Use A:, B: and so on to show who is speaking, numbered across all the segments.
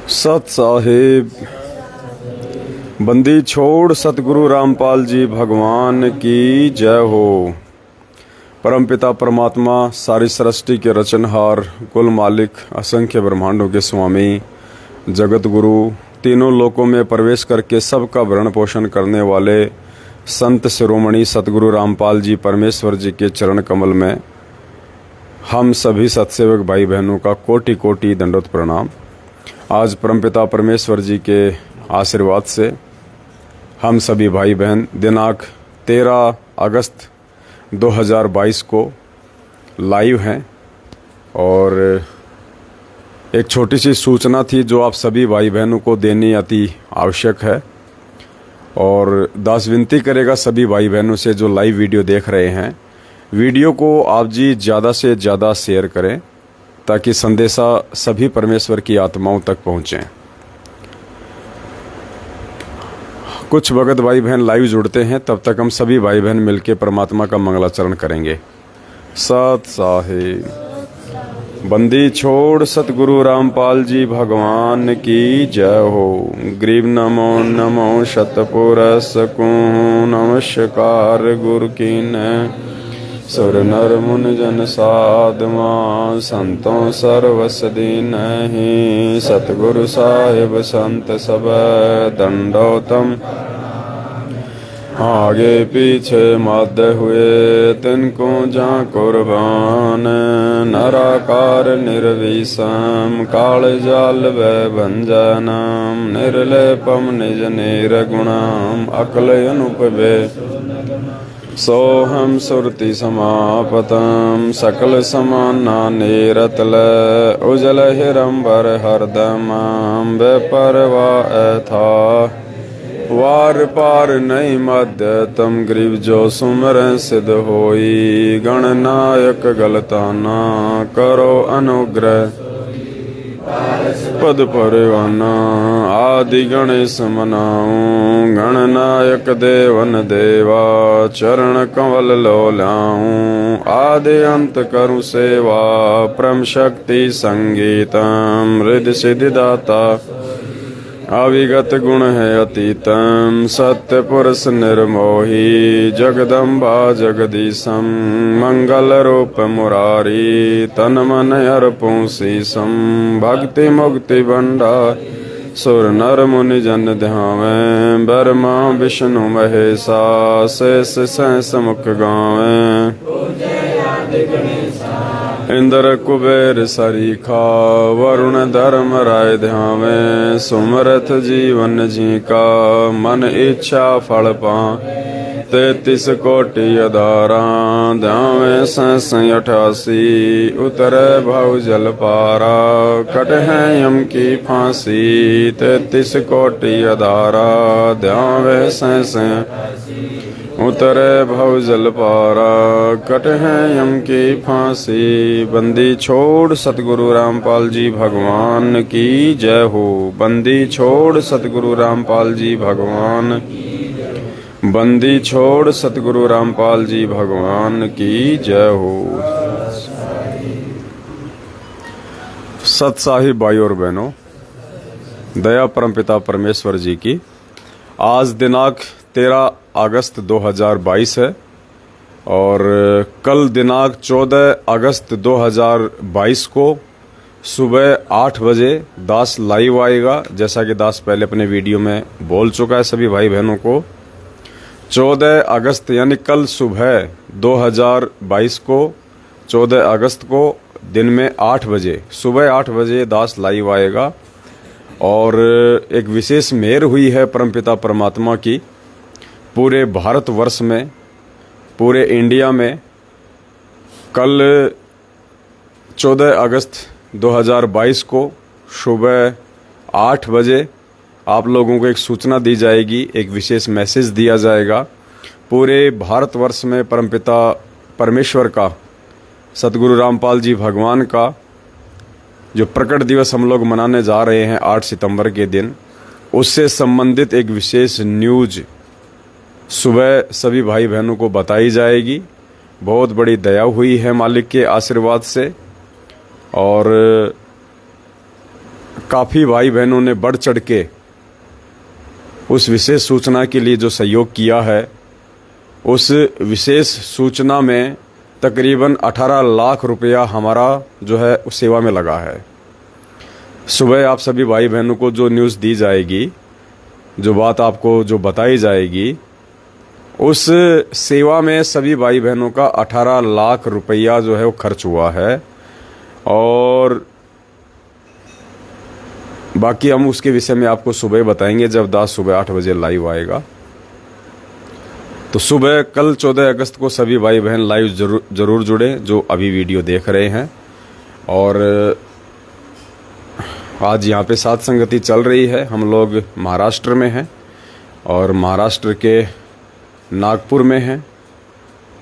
A: सत साहिब बंदी छोड़ सतगुरु रामपाल जी भगवान की जय हो। परमपिता परमात्मा सारी सृष्टि के रचनहार, कुल मालिक, असंख्य ब्रह्मांडों के स्वामी, जगत गुरु, तीनों लोकों में प्रवेश करके सबका भरण पोषण करने वाले संत शिरोमणि सतगुरु रामपाल जी परमेश्वर जी के चरण कमल में हम सभी सत्सेवक भाई बहनों का कोटि कोटि दंडोत प्रणाम। आज परमपिता परमेश्वर जी के आशीर्वाद से हम सभी भाई बहन दिनांक 13 अगस्त 2022 को लाइव हैं और एक छोटी सी सूचना थी जो आप सभी भाई बहनों को देनी अति आवश्यक है और दास विनती करेगा सभी भाई बहनों से जो लाइव वीडियो देख रहे हैं, वीडियो को आप जी ज़्यादा से ज़्यादा शेयर करें ताकि संदेशा सभी परमेश्वर की आत्माओं तक पहुँचे। कुछ भगत भाई बहन लाइव जुड़ते हैं, तब तक हम सभी भाई बहन मिलकर परमात्मा का मंगलाचरण करेंगे। सत साहिब बंदी छोड़ सतगुरु रामपाल जी भगवान की जय हो। ग्रीव नमो नमो शतपुरस को नमस्कार गुरु की न सुर नर मुन जन साधमा संतों सर्वस दीन ही। सतगुरु साहिब संत सब दंडोतम आगे पीछे मध्य हुए तिनको जा कुर्बान। नराकार निर्विषम काल जाल वै भंजनम निर्लेपम निज निर्गुणम अकल अनुपवे सोहम सुरति समापतम सकल समाना निरतल उजल हिरंबर हरदम बेपरवा था वार पार नहीं मध्य तम ग्रीव जो सुमर सिद्ध होई। गणनायक गलताना करो अनुग्रह पद परवाना आदि गणेश मनाऊं। गणनायक देवन देवा चरण कंवल लो लाऊं। आदि अंत करूं सेवा परम शक्ति संगीतम हृदय सिद्धि दाता अविगत गुण है अतीतम। सत्य पुरुष निर्मोही जगदम्बा जगदीशम मंगल रूप मुरारी तन मन अर्पुं शीसम। भक्ति मुक्ति भंडार सुर नर मुनि जन ध्यावें। ब्रह्मा विष्णु महेशा शेष सहस मुख गावें। इंद्र कुबेर सरीखा वरुण धर्म राय ध्यावें। सुमरथ जीवन जी का मन इच्छा फल पा 33 कोटि अधारा ध्यावें। 88 उतरे भव जल पारा कट है यम की फांसी। 33 कोटि अधारा ध्यावें 88 उतरे भव जल पारा कट है यम की फांसी। बंदी छोड़ सतगुरु रामपाल जी भगवान की जय हो। बंदी छोड़ सतगुरु रामपाल जी भगवान बंदी छोड़ सतगुरु रामपाल जी भगवान की जय हो। सत साहिब भाई और बहनों, दया परमपिता परमेश्वर जी की आज दिनांक 13 अगस्त 2022 है और कल दिनांक 14 अगस्त 2022 को सुबह 8 बजे दास लाइव आएगा। जैसा कि दास पहले अपने वीडियो में बोल चुका है सभी भाई बहनों को। 14 अगस्त यानी कल सुबह 2022 को 14 अगस्त को दिन में 8 बजे सुबह 8 बजे दास लाइव आएगा। और एक विशेष मेहर हुई है परमपिता परमात्मा की पूरे भारतवर्ष में, पूरे इंडिया में। कल 14 अगस्त 2022 को सुबह 8 बजे आप लोगों को एक सूचना दी जाएगी, एक विशेष मैसेज दिया जाएगा। पूरे भारतवर्ष में परमपिता परमेश्वर का, सतगुरु रामपाल जी भगवान का जो प्रकट दिवस हम लोग मनाने जा रहे हैं 8 सितंबर के दिन, उससे संबंधित एक विशेष न्यूज सुबह सभी भाई बहनों को बताई जाएगी। बहुत बड़ी दया हुई है मालिक के आशीर्वाद से, और काफ़ी भाई बहनों ने बढ़ चढ़ के उस विशेष सूचना के लिए जो सहयोग किया है, उस विशेष सूचना में तकरीबन 18 लाख रुपया हमारा जो है उस सेवा में लगा है। सुबह आप सभी भाई बहनों को जो न्यूज़ दी जाएगी, जो बात आपको जो बताई जाएगी, उस सेवा में सभी भाई बहनों का 18 लाख रुपया जो है वो खर्च हुआ है। और बाकी हम उसके विषय में आपको सुबह बताएंगे जब दास सुबह 8 बजे लाइव आएगा। तो सुबह कल 14 अगस्त को सभी भाई बहन लाइव जरूर जुड़े जो अभी वीडियो देख रहे हैं। और आज यहाँ पे सात संगति चल रही है। हम लोग महाराष्ट्र में हैं और महाराष्ट्र के नागपुर में हैं।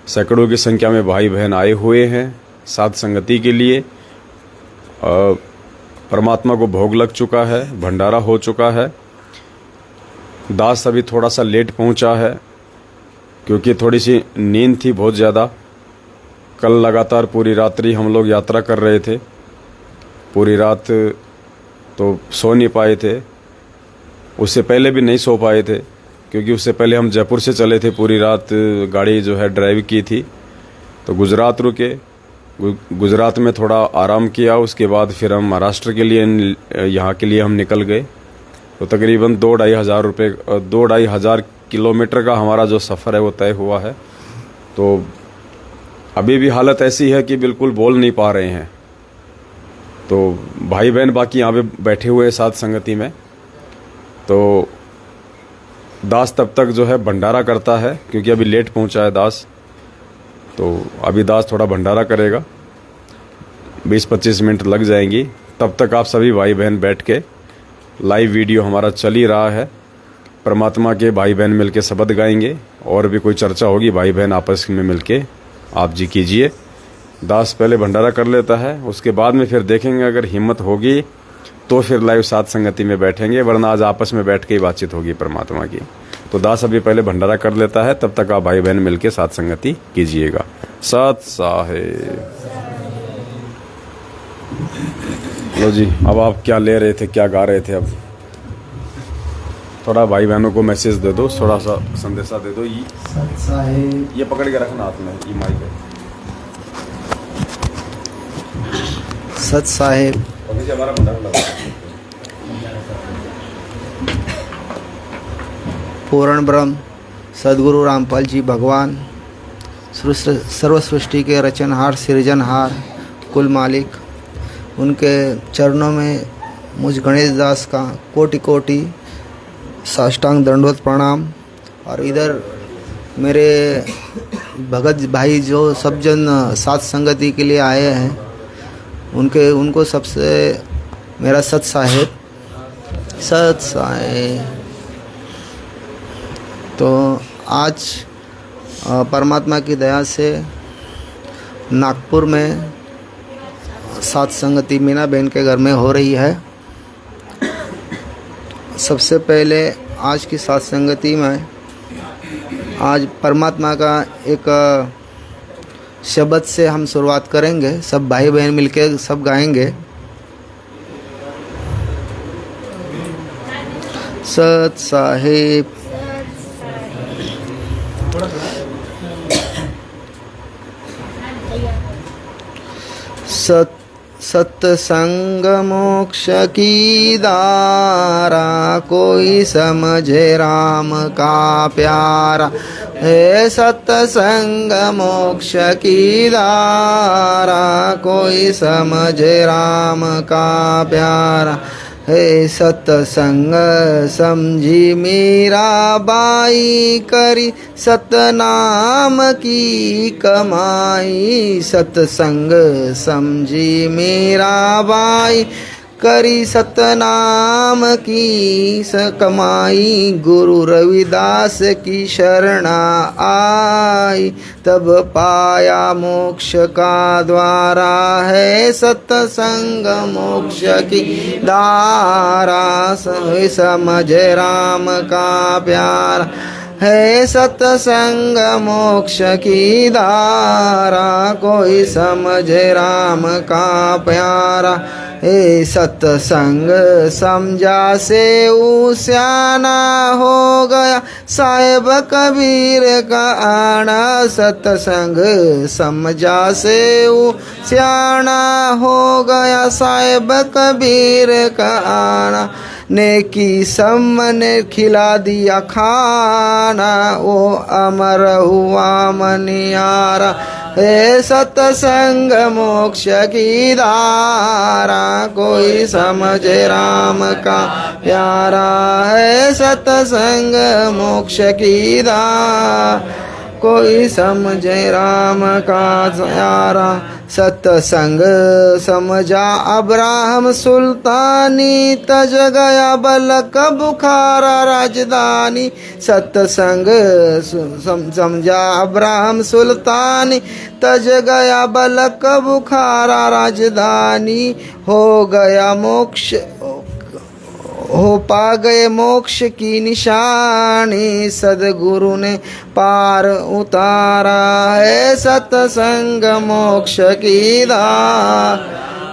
A: सैकड़ों की संख्या में भाई बहन आए हुए हैं सात संगति के लिए। परमात्मा को भोग लग चुका है, भंडारा हो चुका है। दास अभी थोड़ा सा लेट पहुंचा है क्योंकि थोड़ी सी नींद थी बहुत ज़्यादा। कल लगातार पूरी रात्रि हम लोग यात्रा कर रहे थे, पूरी रात तो सो नहीं पाए थे। उससे पहले भी नहीं सो पाए थे क्योंकि उससे पहले हम जयपुर से चले थे, पूरी रात गाड़ी जो है ड्राइव की थी। तो गुजरात रुके, गुजरात में थोड़ा आराम किया, उसके बाद फिर हम महाराष्ट्र के लिए यहाँ के लिए हम निकल गए। तो तकरीबन 2-2.5 हज़ार किलोमीटर का हमारा जो सफ़र है वो तय हुआ है। तो अभी भी हालत ऐसी है कि बिल्कुल बोल नहीं पा रहे हैं। तो भाई बहन बाकी यहाँ पे बैठे हुए हैं साथ संगति में। तो दास तब तक जो है भंडारा करता है क्योंकि अभी लेट पहुँचा है दास। तो अभी दास थोड़ा भंडारा करेगा, 20-25 मिनट लग जाएंगी। तब तक आप सभी भाई बहन बैठ के, लाइव वीडियो हमारा चल ही रहा है, परमात्मा के भाई बहन मिलके शब्द गाएंगे और भी कोई चर्चा होगी भाई बहन आपस में मिलके आप जी कीजिए। दास पहले भंडारा कर लेता है, उसके बाद में फिर देखेंगे अगर हिम्मत होगी तो फिर लाइव साथ संगति में बैठेंगे, वरना आज आपस में बैठ के ही बातचीत होगी परमात्मा की। तो दास अभी पहले भंडारा कर लेता है, तब तक आप भाई बहन मिलके साथ संगति कीजिएगा। सत साहेब। लो जी, अब आप क्या ले रहे थे, क्या गा रहे थे? अब थोड़ा भाई बहनों को मैसेज दे दो, थोड़ा सा संदेशा दे दो। ये पकड़ के रखना हाथ में, ये माइक है।
B: सत साहेब।
A: हमारा भंडारा लगा
B: पूर्ण ब्रह्म सदगुरु रामपाल जी भगवान, सर्व सृष्टि के रचनहार, सृजनहार, कुल मालिक, उनके चरणों में मुझ गणेश दास का कोटि कोटि साष्टांग दंडवत प्रणाम। और इधर मेरे भगत भाई जो सब जन साथ संगति के लिए आए हैं, उनको सबसे मेरा सत साहेब, सत साहेब। तो आज परमात्मा की दया से नागपुर में सात संगति मीना बहन के घर में हो रही है। सबसे पहले आज की सात संगति में आज परमात्मा का एक शब्द से हम शुरुआत करेंगे। सब भाई बहन मिलके सब गाएंगे। सत साहेब। सत्संग मोक्ष की धारा, कोई समझे राम का प्यारा। है सत्संग मोक्ष की धारा, कोई समझे राम का प्यारा। हे सत्संग समझी मीरा बाई, करी सतनाम की कमाई। सत्संग समझी मीरा बाई, करी सतनाम की कमाई। गुरु रविदास की शरणा आई, तब पाया मोक्ष का द्वारा। है सत्संग मोक्ष की धारा, समझ राम का प्यार। है सत्संग मोक्ष की धारा, कोई समझे राम का प्यारा। हे सत्संग समझा से सियाना हो गया, साहेब कबीर का आना। सत्संग समझा से सियाना हो गया, साहेब कबीर का आना। नेकी सबने खिला दिया खाना, वो अमर हुआ मनियारा। हे सत्संग मोक्ष की धारा, कोई समझे राम का प्यारा। है सत्संग मोक्ष की धारा, कोई समझे राम का प्यारा। सत्संग समझा अब्राहम सुल्तानी, तज गया बलक बुखारा राजधानी। सत्संग समझा अब्राहम सुल्तानी, तज गया बलक बुखारा राजधानी। हो गया मोक्ष, हो पा गए मोक्ष की निशानी, सदगुरु ने पार उतारा। है सत्संग मोक्ष की धारा,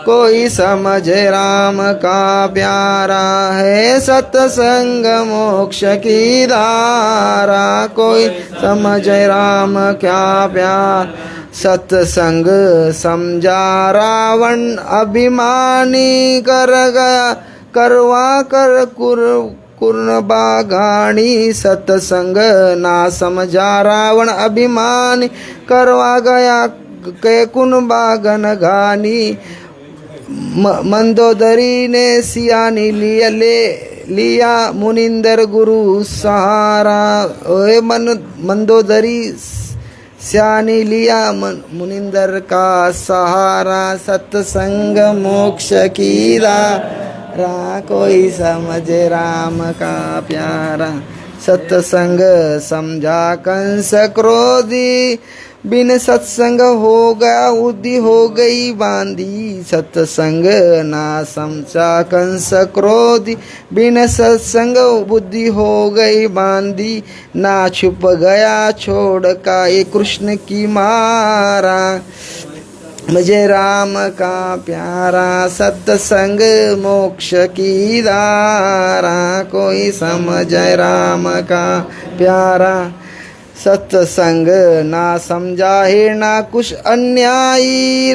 B: कोई समझे राम का प्यारा। है सत्संग मोक्ष की धारा, कोई समझे राम क्या प्यार। सत्संग समझा रावण अभिमानी, कर गया करवा कर कुर्न बागानी। सत्संग ना समझा रावण अभिमानी, करवा गया के कुन बागन घानी। मंदोदरी ने सियानी लिया मुनिंदर गुरु सहारा। ओए मंदोदरी सियानी लिया मुनिंदर का सहारा। सत्संग मोक्ष की धारा, कोई समझे राम का प्यारा। सत्संग समझा कंस क्रोधी, बिन सत्संग हो गया बुद्धि हो गई बांधी। सत्संग ना समझा कंस क्रोधी, बिन सत्संग बुद्धि हो गई बांधी। ना छुप गया छोड़ का ये कृष्ण की मारा, मुझे राम का प्यारा। सत्संग मोक्ष की धारा, कोई समझे राम का प्यारा। सत्संग ना समझा है ना कुछ अन्यायी,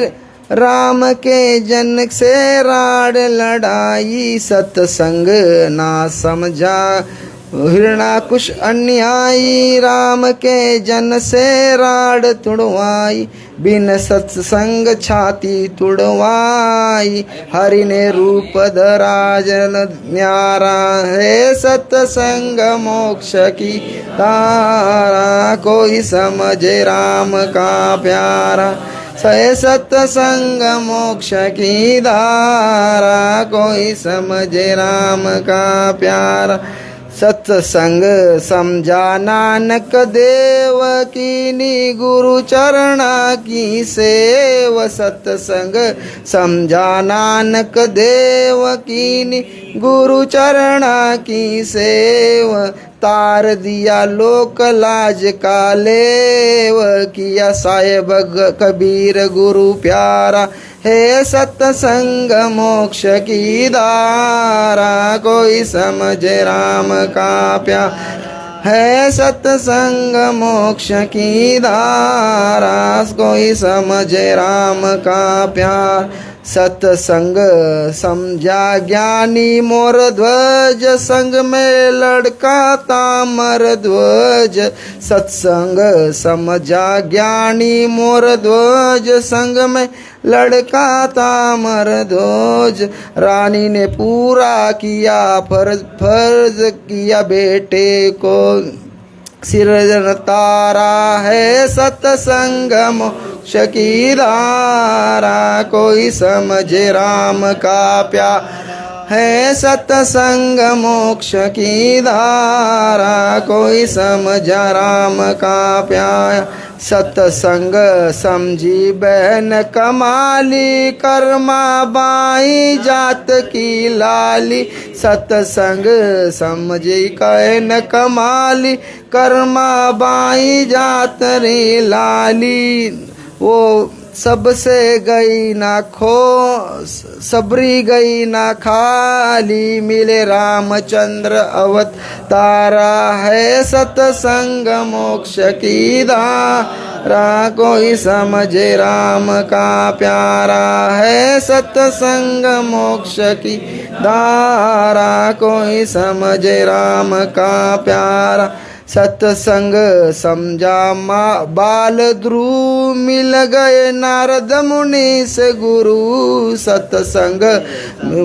B: राम के जन से राड लड़ाई। सत्संग ना समझा हिरणा कुछ अन्यायी, राम के जन से राड तुड़वाई। बिन सत्संग छाती तुड़वाई, हरि ने रूप धरा जन न्यारा। है सत्संग मोक्ष की धारा, कोई समझे राम का प्यारा। है सत्संग मोक्ष की धारा, कोई समझे राम का प्यारा। सत्संग समझा नानक देव कीनी, गुरु चरणा की सेव। सत्संग समझा नानक देव कीनी, गुरु चरणा की सेव। तार दिया लोक लाज का लेव, किया साहेब कबीर गुरु प्यारा। है सत्संग मोक्ष की धारा, कोई समझे राम का प्यार। है सत्संग मोक्ष की धारा, कोई समझे राम का प्यार। सत्संग समझा ज्ञानी मोर ध्वज, संग में लड़का तामर ध्वज। सत्संग समझा ज्ञानी मोर ध्वज, संग में लड़का तामर ध्वज। रानी ने पूरा किया फर्ज किया बेटे को सिरजन तारा। है सत्संग मोक्ष की धारा, कोई समझे राम का प्यार। है सत्संग मोक्ष की धारा, कोई समझा राम का प्यारा। सत्संग समझी बहन कमाली, कर्मा बाई जात की लाली। सत्संग समझी कहन कमाली, कर्मा बाई जात रे लाली। वो सबसे गई ना खो, सबरी गई ना खाली, मिले रामचंद्र अवतारा। है सत्संग मोक्ष की धारा, कोई समझे राम का प्यारा। है सत्संग मोक्ष की धारा, कोई समझे राम का प्यारा। सत्संग समझा बाल ध्रुव, मिल गए नारद मुनि से गुरु। सत्संग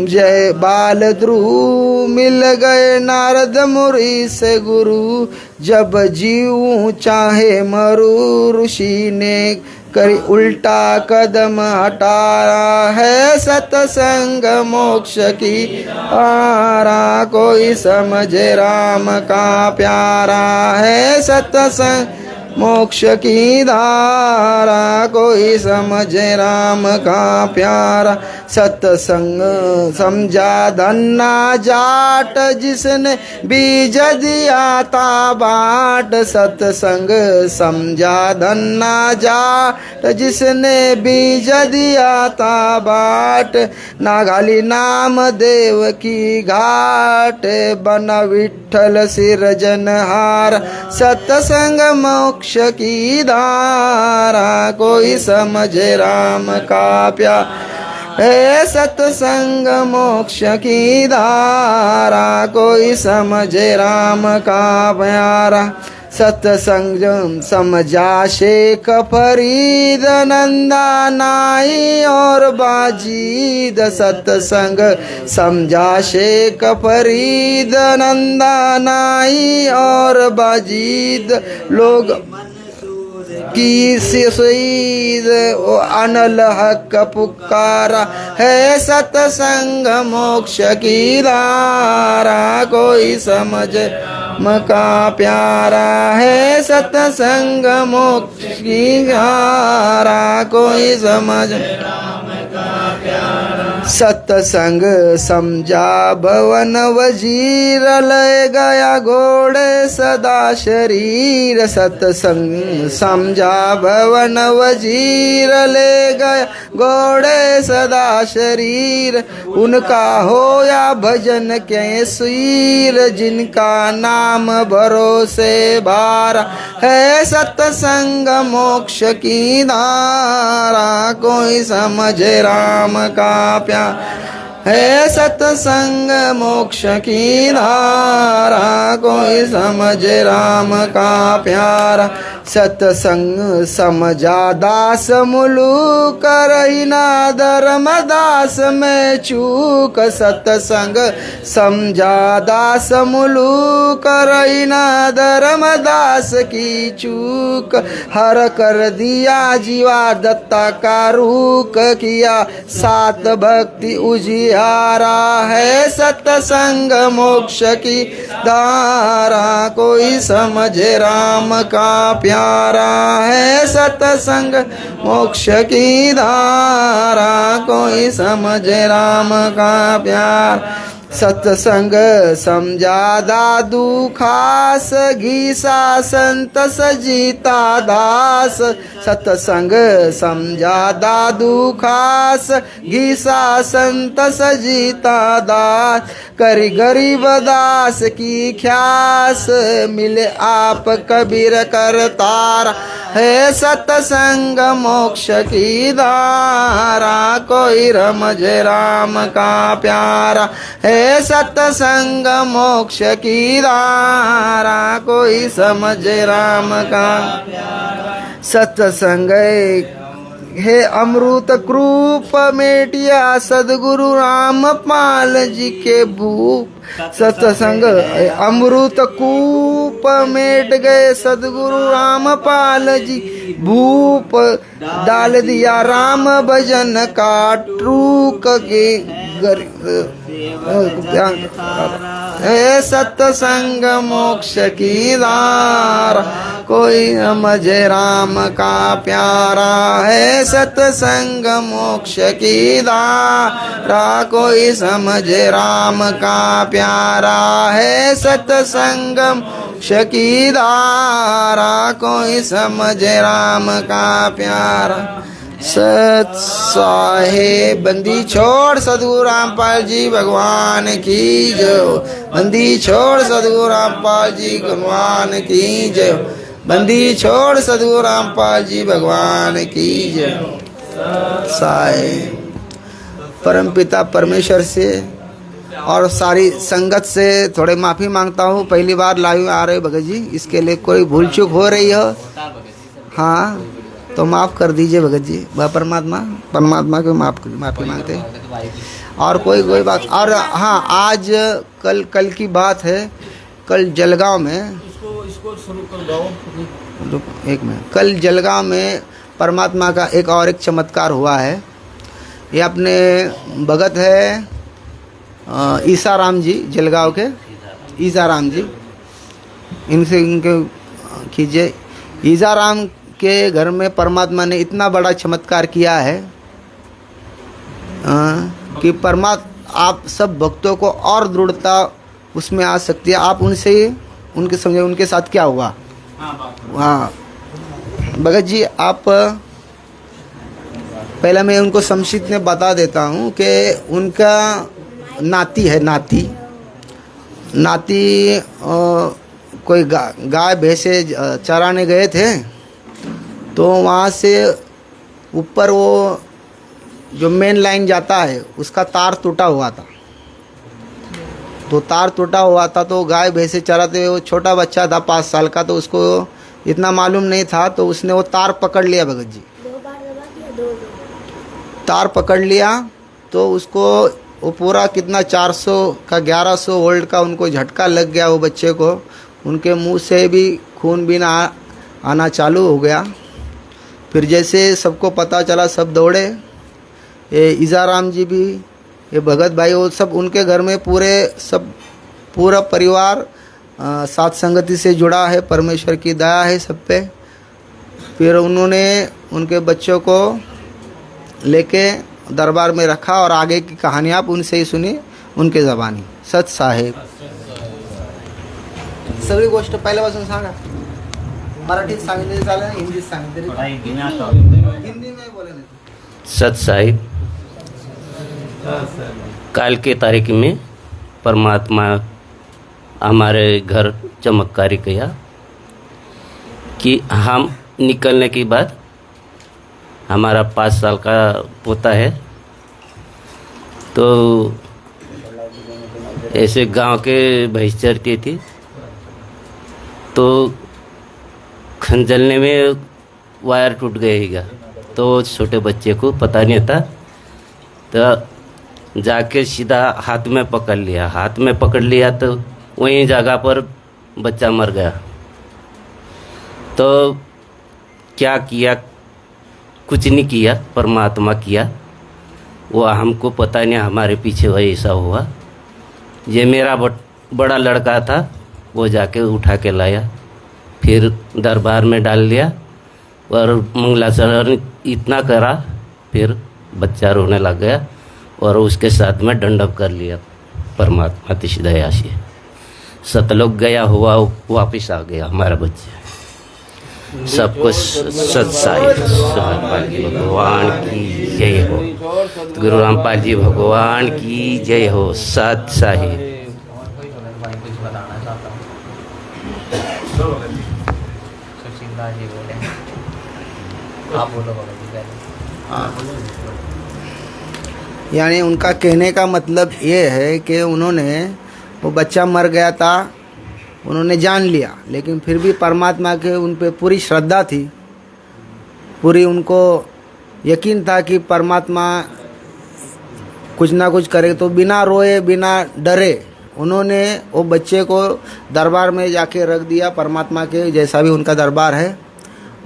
B: जय बाल ध्रुव, मिल गए नारद मुनि से गुरु। जब जीव चाहे मरु, ऋषि ने करी उल्टा कदम हटाया। है सत्संग मोक्ष की आरा, कोई समझे राम का प्यारा। है सत्संग मोक्ष की धारा, कोई समझे राम का प्यारा। सत्संग समझा धन्ना जाट, जिसने बीज दिया था बाट। सत्संग समझा धन्ना जाट, जिसने बीज दिया था बाट। ना घाली नाम देव की घाट, बना विठ्ठल सिरजनहार। सत्संग मोक्ष की धारा, कोई समझे राम का प्यार। है सत्संग मोक्ष की धारा, कोई समझे राम का प्यारा। सत्संग समझा शेख फरीद, नंदा नाई और बाजीद। सत्संग समझा शेख फरीद, नंदा नाई और बाजीद। लोग की शहीद अनल हक पुकारा। है सत्संग मोक्ष की धारा, कोई समझ मका प्यारा। है सत्संग मोक्ष की धारा, कोई समझ सत्संग समझा भवन वजीर, लय गया घोड़े सदा शरीर। सत्संग समझा भवन वजीर, ले गया घोड़े सदा शरीर। उनका होया भजन के सिर, जिनका नाम भरोसे भार। है सत्संग मोक्ष की धारा, कोई समझे राम का प्यार। है सत्संग मोक्ष की धारा, कोई समझे राम का प्यारा। सत्संग समझा दास मुलूक, रही ना धर्म दास में चूक। सत्संग समझा दास मुलूक, रही ना धर्म दास की चूक। हर कर दिया जीवा दत्ता का रूक, किया सात भक्ति उजियारा। है सत्संग मोक्ष की धारा, कोई समझे राम का प्यारा। है सत्संग मोक्ष की धारा, कोई समझे राम का प्यार। सत्संग समझा दादू खास, घीसा संत सजीता दास। सत्संग समझा दादू खास, घीसा संत सजीता दास। करी गरीब दास की ख्यास, मिले आप कबीर करतार। है सत्संग मोक्ष की धारा, कोई रमझे राम का प्यारा। है सत्संग मोक्ष की धारा, कोई समझे राम का। सत्संग हे अमृत कृप मेटिया, सदगुरु रामपाल जी के भूप। सत्संग अमृत कूप मेट गए, सदगुरु रामपाल जी भूप। डाल दिया राम भजन का ट्रूक के, हे सत्संग मोक्ष की धारा, कोई समझे राम का प्यारा। है सत्संग मोक्ष की धारा, कोई समझे राम का प्यारा। है सत्संग मोक्ष की धारा, कोई समझे राम का प्यारा। सत साहेब बंदी छोड़ सदगुरु रामपाल जी भगवान की जय। बंदी छोड़ सदगुरु रामपाल जी भगवान की जय। बंदी छोड़ सदगुरु रामपाल जी भगवान की जय। साहेब परमपिता परमेश्वर से और सारी संगत से थोड़े माफ़ी मांगता हूँ। पहली बार लाइव आ रहे भगत जी, इसके लिए कोई भूल चूक हो रही हो हाँ तो माफ़ कर दीजिए भगत जी। वह परमात्मा को माफ़ी मांगते हैं। और कोई बात। और हाँ, आज कल की बात है। कल जलगांव में एक मिनट, कल जलगांव में परमात्मा का एक चमत्कार हुआ है। ये अपने भगत है ईसा राम जी, जलगांव के ईसा राम जी, इनके कीजिए। ईसा राम के घर में परमात्मा ने इतना बड़ा चमत्कार किया है कि आप सब भक्तों को और दृढ़ता उसमें आ सकती है। आप उनसे उनके समझे उनके साथ क्या हुआ। हाँ भगत जी, आप पहले मैं उनको संक्षिप्त में बता देता हूँ कि उनका नाती है। नाती कोई गाय भैंसे चराने गए थे, तो वहाँ से ऊपर वो जो मेन लाइन जाता है उसका तार टूटा हुआ था। तो तार टूटा हुआ था तो गाय भैंसे चराते हुए, वो छोटा बच्चा था 5 साल का, तो उसको इतना मालूम नहीं था, तो उसने वो तार पकड़ लिया भगत जी। तार पकड़ लिया तो उसको वो पूरा कितना 400 का 1100 वोल्ट का उनको झटका लग गया। वो बच्चे को उनके मुंह से भी खून भी आना चालू हो गया। फिर जैसे सबको पता चला, सब दौड़े। ये ईसा राम जी भी, ये भगत भाई, वो सब उनके घर में पूरा परिवार साथ संगति से जुड़ा है। परमेश्वर की दया है सब पे। फिर उन्होंने उनके बच्चों को लेके दरबार में रखा और आगे की कहानी आप उनसे ही सुनी, उनके ज़बानी। सत साहेब सगळी गोष्ट पहिल्यापासून सांगा। मराठीत सांगितले चालेल, हिंदीत सांगितले, हिंदी में बोले नहीं।
C: सत साहिब, काल के तारीख में परमात्मा हमारे घर चमत्कारी किया कि हम निकलने के बाद हमारा 5 साल का पोता है, तो ऐसे गांव के भैंस चरती थी, तो खंजलने में वायर टूट गएगा। तो छोटे बच्चे को पता नहीं था, तो जाके सीधा हाथ में पकड़ लिया तो वहीं जगह पर बच्चा मर गया। तो क्या किया, कुछ नहीं किया, परमात्मा किया। वो हमको पता नहीं, हमारे पीछे वही ऐसा हुआ। ये मेरा बड़ा लड़का था, वो जाके उठा के लाया, फिर दरबार में डाल लिया और मंगलाचरण इतना करा, फिर बच्चा रोने लग गया और उसके साथ में दंडक कर लिया। परमात्मा की दया से सतलोक गया हुआ वापिस आ गया हमारा बच्चा। सबको सत साहिब रामपाल जी भगवान की जय हो। गुरु रामपाल जी भगवान की जय हो। सत साहिब।
B: यानी उनका कहने का मतलब ये है कि उन्होंने, वो बच्चा मर गया था, उन्होंने जान लिया, लेकिन फिर भी परमात्मा के उन पे पूरी श्रद्धा थी, पूरी उनको यकीन था कि परमात्मा कुछ ना कुछ करे। तो बिना रोए बिना डरे उन्होंने वो बच्चे को दरबार में जाके रख दिया, परमात्मा के जैसा भी उनका दरबार है,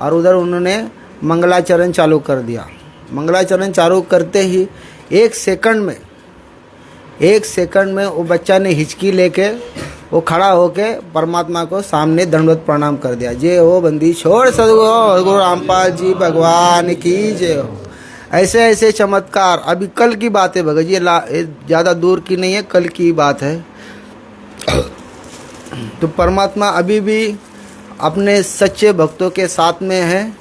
B: और उधर उन्होंने मंगलाचरण चालू कर दिया। मंगलाचरण चालू करते ही 1 सेकंड में 1 सेकंड में वो बच्चा ने हिचकी लेके वो खड़ा होके परमात्मा को सामने दंडवत प्रणाम कर दिया। जय हो बंदी छोड़ सदगुरु गुरु रामपाल जी भगवान की जय हो। ऐसे ऐसे चमत्कार अभी कल की बात है भगत जी, ये ज़्यादा दूर की नहीं है, कल की बात है। तो परमात्मा अभी भी अपने सच्चे भक्तों के साथ में है।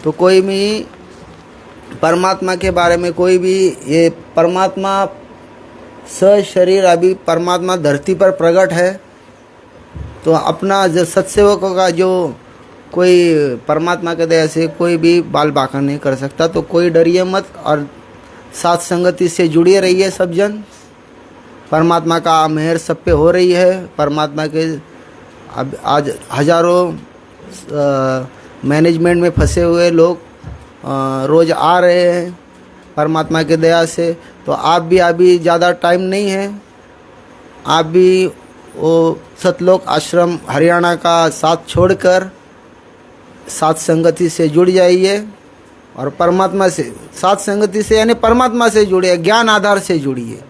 B: तो कोई भी परमात्मा के बारे में कोई भी ये परमात्मा शरीर अभी परमात्मा धरती पर प्रकट है। तो अपना जो सत्सेवकों का जो कोई परमात्मा के दया से कोई भी बाल बाका नहीं कर सकता। तो कोई डरिए मत और साथ संगति से जुड़े रहिए सब जन। परमात्मा का मेहर सब पे हो रही है। परमात्मा के अब आज हजारों मैनेजमेंट में फंसे हुए लोग रोज़ आ रहे हैं परमात्मा के दया से। तो आप भी अभी ज़्यादा टाइम नहीं है, आप भी वो सतलोक आश्रम हरियाणा का साथ छोड़कर साथ संगति से जुड़ जाइए और परमात्मा से साथ संगति से यानी परमात्मा से जुड़िए, ज्ञान आधार से जुड़िए।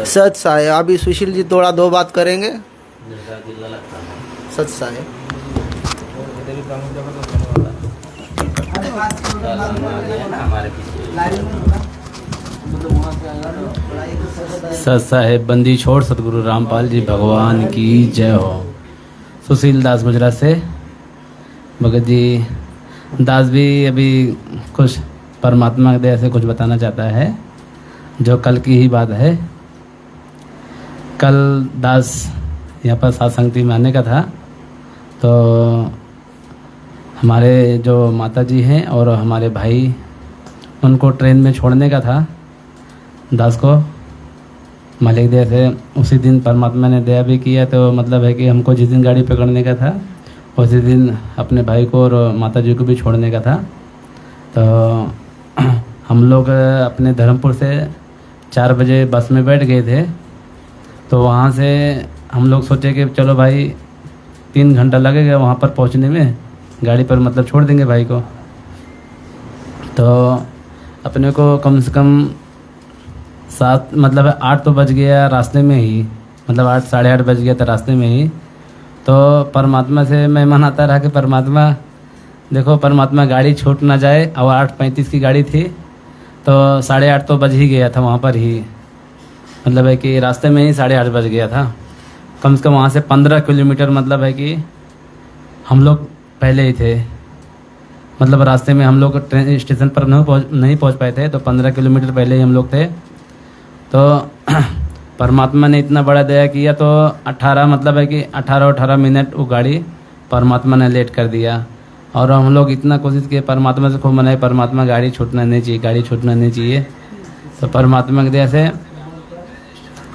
B: सच साहेब अभी सुशील जी थोड़ा 2 बात करेंगे। सच साहेब
D: सत साहेब बंदी छोड़ सतगुरु रामपाल जी भगवान की जय हो। सुशील दास गुजरात से। भगत जी दास भी अभी कुछ परमात्मा के दया से कुछ बताना चाहता है, जो कल की ही बात है। कल दास यहाँ पर सत्संगति में आने का था, तो हमारे जो माता जी हैं और हमारे भाई उनको ट्रेन में छोड़ने का था दास को। मालिक दया से उसी दिन परमात्मा ने दया भी किया। तो मतलब है कि हमको जिस दिन गाड़ी पकड़ने का था उसी दिन अपने भाई को और माता जी को भी छोड़ने का था। तो हम लोग अपने धर्मपुर से 4 बजे बस में बैठ गए थे। तो वहाँ से हम लोग सोचे कि चलो भाई 3 घंटा लगेगा वहाँ पर पहुँचने में, गाड़ी पर मतलब छोड़ देंगे भाई को। तो अपने को कम से कम 7 मतलब 8 तो बज गया रास्ते में ही, मतलब 8 साढ़े 8 बज गया था रास्ते में ही। तो परमात्मा से मैं मनाता रहा कि परमात्मा देखो, परमात्मा गाड़ी छूट ना जाए। और 8:35 की गाड़ी थी, तो 8:30 तो बज ही गया था वहाँ पर ही, मतलब है कि रास्ते में ही 8:30 बज गया था। कम से कम वहाँ से 15 किलोमीटर मतलब है कि हम लोग पहले ही थे, मतलब रास्ते में हम लोग ट्रेन स्टेशन पर नहीं पहुँच पाए थे। तो 15 किलोमीटर पहले ही हम लोग थे। तो परमात्मा ने इतना बड़ा दया किया। तो 18 मतलब है कि 18 मिनट वो गाड़ी परमात्मा ने लेट कर दिया। और हम लोग इतना कोशिश किए, परमात्मा से खूब मनाए, परमात्मा गाड़ी छूटना नहीं चाहिए, गाड़ी छूटना नहीं चाहिए। तो परमात्मा की दया से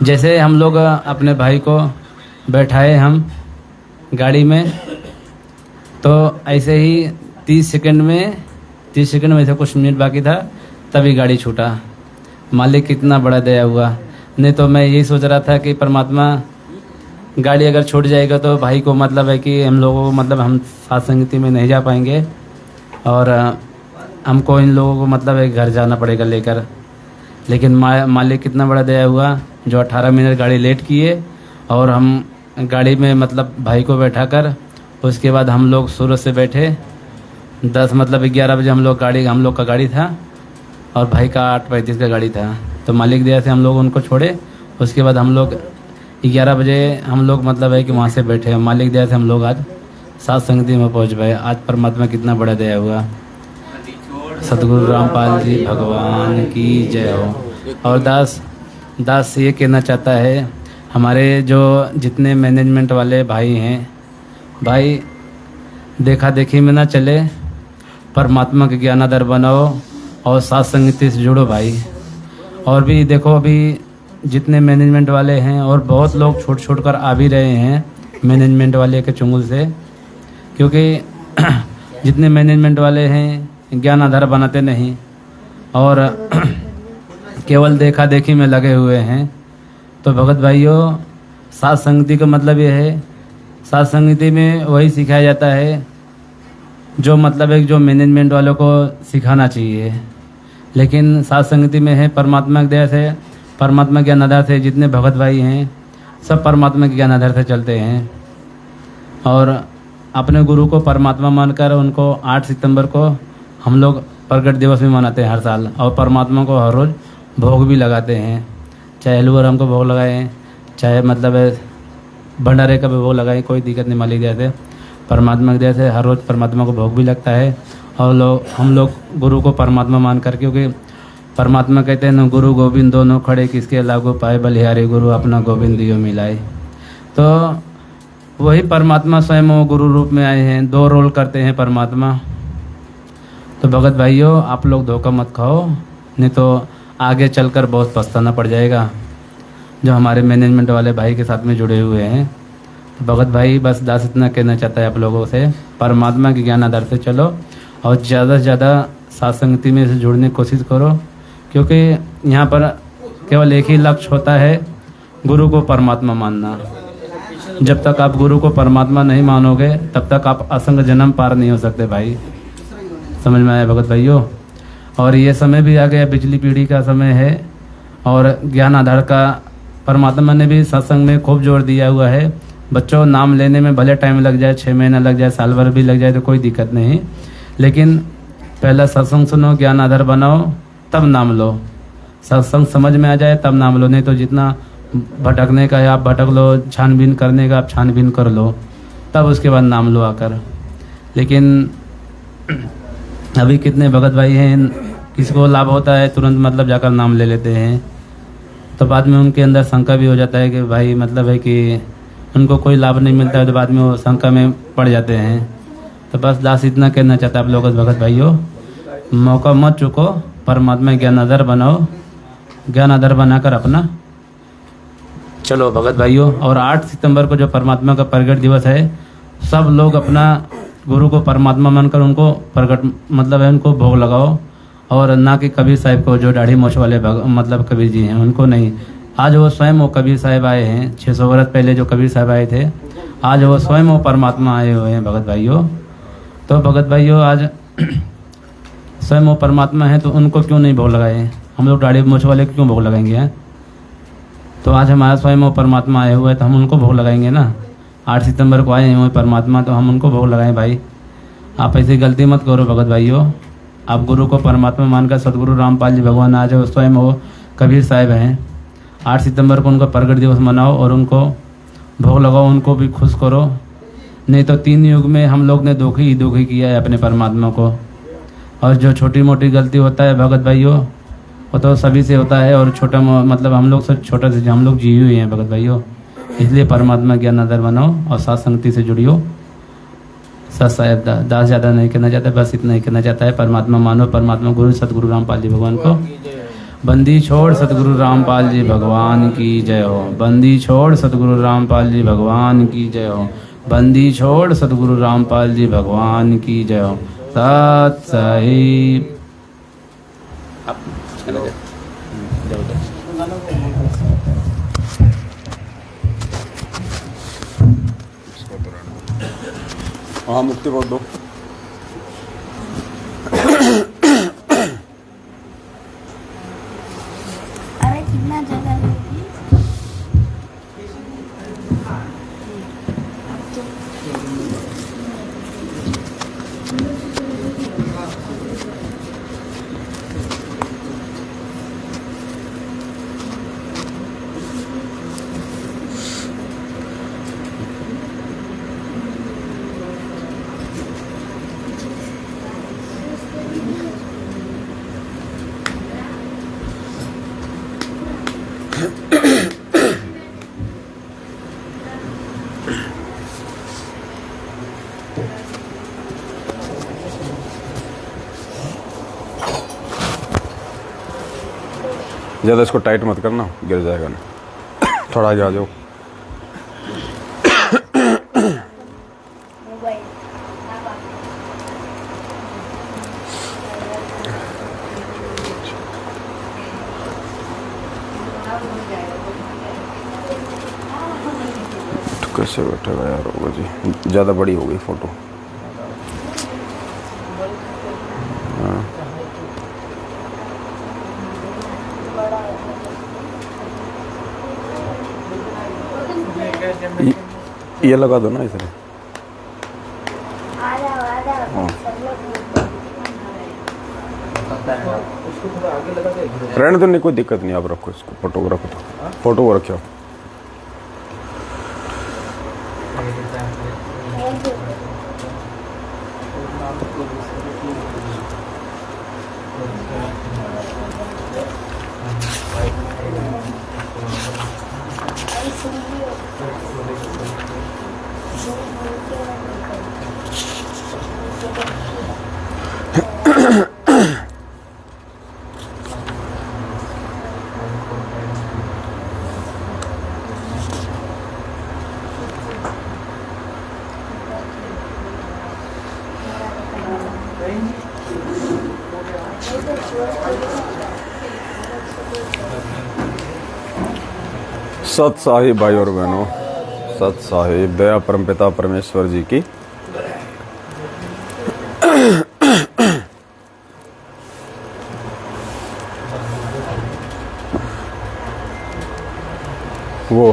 D: जैसे हम लोग अपने भाई को बैठाए हम गाड़ी में, तो ऐसे ही 30 सेकंड में से कुछ मिनट बाकी था तभी गाड़ी छूटा। मालिक कितना बड़ा दया हुआ। नहीं तो मैं यही सोच रहा था कि परमात्मा गाड़ी अगर छूट जाएगा तो भाई को मतलब है कि हम लोगों को मतलब हम साथ संगति में नहीं जा पाएंगे और हमको इन लोगों को मतलब है घर जाना पड़ेगा लेकर। लेकिन मालिक कितना बड़ा दया हुआ जो 18 मिनट गाड़ी लेट किए और हम गाड़ी में मतलब भाई को बैठा कर उसके बाद हम लोग सूरत से बैठे 10 मतलब 11 बजे हम लोग का गाड़ी था और भाई का 8:35 का गाड़ी था। तो मालिक दया से हम लोग उनको छोड़े। उसके बाद हम लोग 11 बजे हम लोग मतलब है कि वहाँ से बैठे। मालिक दया से हम लोग आज साथ संगति में पहुँच पाए। आज परमात्मा कितना बड़ा दया हुआ। सतगुरु रामपाल जी भगवान की जय हो। और दास ये कहना चाहता है, हमारे जो जितने मैनेजमेंट वाले भाई हैं, भाई देखा देखी में ना चले, परमात्मा के ज्ञानाधार बनाओ और साथ संगति से जुड़ो भाई। और भी देखो अभी जितने मैनेजमेंट वाले हैं और बहुत लोग छोड़ कर आ भी रहे हैं मैनेजमेंट वाले के चुंगल से, क्योंकि जितने मैनेजमेंट वाले हैं ज्ञान आधार बनाते नहीं और केवल देखा देखी में लगे हुए हैं। तो भगत भाइयों, साथ संगति का मतलब ये है, साथ संगति में वही सिखाया जाता है जो मतलब है जो मैनेजमेंट वालों को सिखाना चाहिए। लेकिन साथ संगति में है परमात्मा की दया से परमात्मा ज्ञान आधार से जितने भगत भाई हैं सब परमात्मा के ज्ञान आधार से चलते हैं और अपने गुरु को परमात्मा मानकर उनको 8 सितंबर को हम लोग प्रगट दिवस भी मनाते हैं हर साल और परमात्मा को हर रोज़ भोग भी लगाते हैं, चाहे हलवा राम को भोग लगाएं, चाहे मतलब भंडारे का भी भोग लगाएं, कोई दिक्कत नहीं। मालिक दया से परमात्मा की दया से हर रोज़ परमात्मा को भोग भी लगता है और हम लोग गुरु को परमात्मा मानकर, क्योंकि परमात्मा कहते हैं न गुरु गोविंद दोनों खड़े किसके लागू पाए, बलिहारी गुरु अपना गोविंद दियो मिलाए। तो वही परमात्मा स्वयं वो गुरु रूप में आए हैं, 2 रोल करते हैं परमात्मा। तो भगत भाइयों आप लोग धोखा मत खाओ, नहीं तो आगे चलकर बहुत पछताना पड़ जाएगा। जो हमारे मैनेजमेंट वाले भाई के साथ में जुड़े हुए हैं, तो भगत भाई बस दास इतना कहना चाहता है आप लोगों से, परमात्मा के ज्ञान आधार से चलो और ज़्यादा से ज़्यादा सत्संगति में से जुड़ने की कोशिश करो, क्योंकि यहाँ पर केवल एक ही लक्ष्य होता है, गुरु को परमात्मा मानना। जब तक आप गुरु को परमात्मा नहीं मानोगे तब तक आप असंग जन्म पार नहीं हो सकते भाई, समझ में आया भगत भाइयों। और ये समय भी आ गया, बिजली पीढ़ी का समय है और ज्ञान आधार का परमात्मा ने भी सत्संग में खूब जोर दिया हुआ है। बच्चों नाम लेने में भले टाइम लग जाए, 6 महीना लग जाए, साल भर भी लग जाए तो कोई दिक्कत नहीं, लेकिन पहला सत्संग सुनो, ज्ञान आधार बनाओ, तब नाम लो। सत्संग समझ में आ जाए तब नाम लो, नहीं तो जितना भटकने का है आप भटक लो, छानबीन करने का आप छानबीन कर लो, तब उसके बाद नाम लो आकर। लेकिन अभी कितने भगत भाई हैं, किसी को लाभ होता है तुरंत मतलब जाकर नाम ले लेते हैं, तो बाद में उनके अंदर शंका भी हो जाता है कि भाई मतलब है कि उनको कोई लाभ नहीं मिलता है, तो बाद में वो शंका में पड़ जाते हैं। तो बस दास इतना कहना चाहता है आप लोगों भगत भाइयों, मौका मत चुको, परमात्मा ज्ञान आधार बनाओ, ज्ञान आधार बनाकर अपना चलो भगत भाइयों। और 8 सितंबर को जो परमात्मा का प्रगट दिवस है, सब लोग अपना गुरु को परमात्मा मानकर उनको प्रगट मतलब है उनको भोग लगाओ, और ना कि कबीर साहिब को जो दाढ़ी मोछ वाले मतलब कबीर जी हैं उनको नहीं। आज वो स्वयं वो कबीर साहिब आए हैं, 600 वर्ष पहले जो कबीर साहिब आए थे, आज वो स्वयं वो परमात्मा आए हुए हैं भगत भाइयों। तो भगत भाइयों आज स्वयं वो परमात्मा है तो उनको क्यों नहीं भोग लगाए, हम लोग दाढ़ी मोछ वाले क्यों भोग लगाएंगे हैं? तो आज हमारा स्वयं वो परमात्मा आए हुए हैं तो हम उनको भोग लगाएंगे ना। 8 सितंबर को आए हैं वो परमात्मा, तो हम उनको भोग लगाएं भाई। आप ऐसी गलती मत करो भगत भाइयों। आप गुरु को परमात्मा मानकर सदगुरु रामपाल जी भगवान आज वो स्वयं वो कबीर साहिब हैं, 8 सितंबर को उनका प्रगट दिवस मनाओ और उनको भोग लगाओ, उनको भी खुश करो। नहीं तो 3 युग में हम लोग ने दुखी किया है अपने परमात्मा को। और जो छोटी मोटी गलती होता है भगत भाइयों वो तो सभी से होता है, और छोटा मतलब हम लोग से छोटा से हम लोग जिए हुए हैं भगत भाइयों। इसलिए परमात्मा ज्ञान आधार बनाओ और साथ संगति से जुड़ियो। सत साहेब दास ज़्यादा नहीं कहना चाहता, बस इतना ही कहना चाहता है, परमात्मा मानो, परमात्मा गुरु सतगुरु रामपाल जी भगवान को बंदी छोड़ सतगुरु रामपाल जी भगवान की जय हो। बंदी छोड़ सतगुरु रामपाल जी भगवान की जय हो। बंदी छोड़ सतगुरु रामपाल जी भगवान की जय हो। सत साहिब।
A: हाँ मुक्ति बोल दो।
E: अरे कितना जगह है?
A: ज़्यादा इसको टाइट मत करना, गिर जाएगा ना। थोड़ा आगे आ जाओ। कैसे बैठेगा यार होगा जी, ज़्यादा बड़ी हो गई फ़ोटो। ये लगा दो ना इधर।
E: आ जाओ सब लोग
A: रहने तो नहीं, कोई दिक्कत नहीं, आप रखो इसको, फोटो रखो, तो फोटो को रखो। सत साहिब भाई और बहनों, सत साहिब दया परमपिता परमेश्वर जी की वो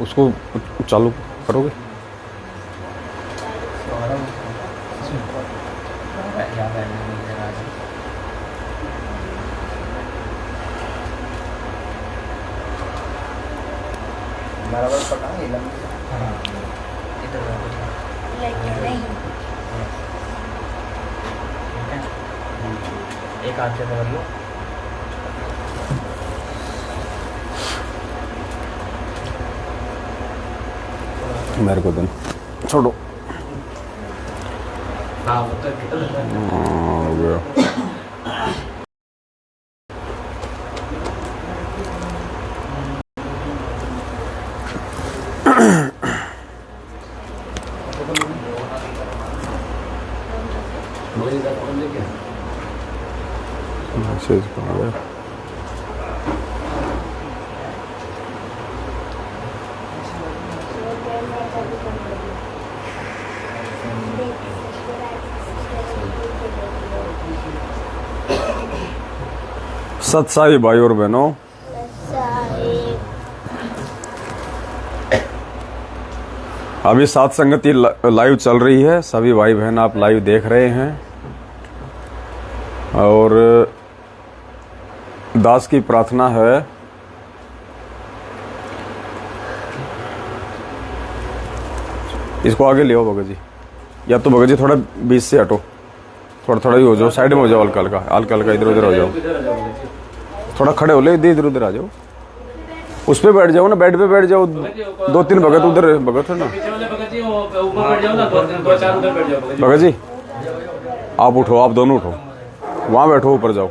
A: उसको चालू करोगे?
F: एक हाथ से पकड़ लो।
A: मेरे को दिन छोड़ो।
D: हाँ वो तो
A: हो गया। मैसेज आ गया। सत साई भाई और बहनों, अभी सात संगति लाइव चल रही है। सभी भाई बहन आप लाइव देख रहे हैं और दास की प्रार्थना है इसको आगे ले आओ भगत जी, या तो भगत जी थोड़ा बीच से हटो, थोड़ा थोड़ा ही हो जाओ, साइड में हो जाओ, हल्का हल्का इधर उधर हो जाओ, थोड़ा खड़े हो ले, इधर उधर आ जाओ, उस पे बैठ जाओ ना, बेड पे बैठ जाओ, दो तीन भगत उधर भगत है ना, भगत जी आप उठो, आप दोनों उठो, वहां बैठो, ऊपर जाओ।